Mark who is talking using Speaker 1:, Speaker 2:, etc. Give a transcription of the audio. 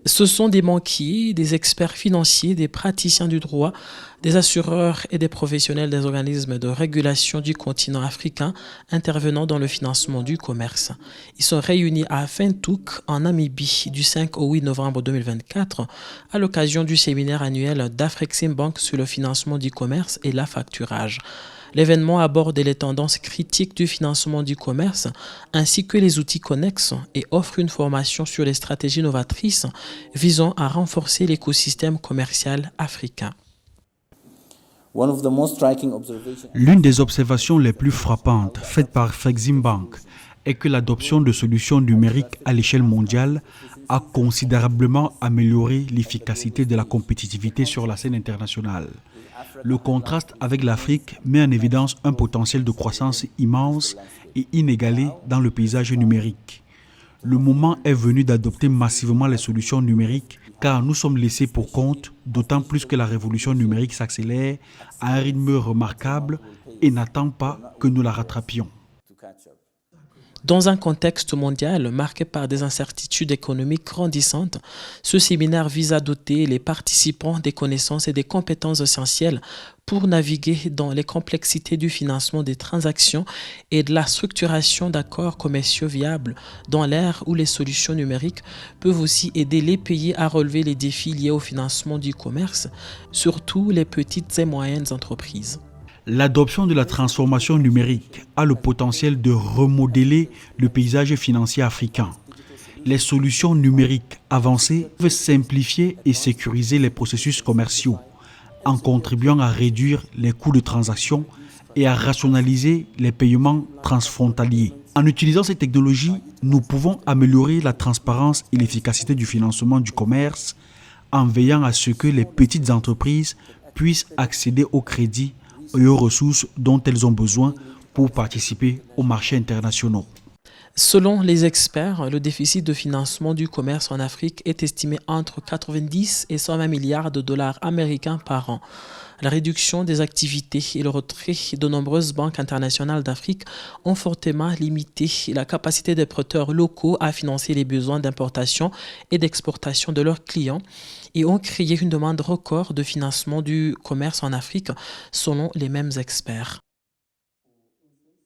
Speaker 1: Ce sont des banquiers, des experts financiers, des praticiens du droit, des assureurs et des professionnels des organismes de régulation du continent africain intervenant dans le financement du commerce. Ils sont réunis à Windhoek, en Namibie, du 5 au 8 novembre 2024, à l'occasion du séminaire annuel d'Afreximbank sur le financement du commerce et l'affacturage. L'événement aborde les tendances critiques du financement du commerce ainsi que les outils connexes et offre une formation sur les stratégies novatrices visant à renforcer l'écosystème commercial africain.
Speaker 2: L'une des observations les plus frappantes faites par Afreximbank est que l'adoption de solutions numériques à l'échelle mondiale a considérablement amélioré l'efficacité de la compétitivité sur la scène internationale. Le contraste avec l'Afrique met en évidence un potentiel de croissance immense et inégalé dans le paysage numérique. Le moment est venu d'adopter massivement les solutions numériques car nous sommes laissés pour compte, d'autant plus que la révolution numérique s'accélère à un rythme remarquable et n'attend pas que nous la rattrapions.
Speaker 1: Dans un contexte mondial marqué par des incertitudes économiques grandissantes, ce séminaire vise à doter les participants des connaissances et des compétences essentielles pour naviguer dans les complexités du financement des transactions et de la structuration d'accords commerciaux viables dans l'ère où les solutions numériques peuvent aussi aider les pays à relever les défis liés au financement du commerce, surtout les petites et moyennes entreprises.
Speaker 2: L'adoption de la transformation numérique a le potentiel de remodeler le paysage financier africain. Les solutions numériques avancées peuvent simplifier et sécuriser les processus commerciaux en contribuant à réduire les coûts de transaction et à rationaliser les paiements transfrontaliers. En utilisant ces technologies, nous pouvons améliorer la transparence et l'efficacité du financement du commerce en veillant à ce que les petites entreprises puissent accéder au crédit et aux ressources dont elles ont besoin pour participer aux marchés internationaux.
Speaker 1: Selon les experts, le déficit de financement du commerce en Afrique est estimé entre 90 et 120 milliards de dollars américains par an. La réduction des activités et le retrait de nombreuses banques internationales d'Afrique ont fortement limité la capacité des prêteurs locaux à financer les besoins d'importation et d'exportation de leurs clients et ont créé une demande record de financement du commerce en Afrique, selon les mêmes experts.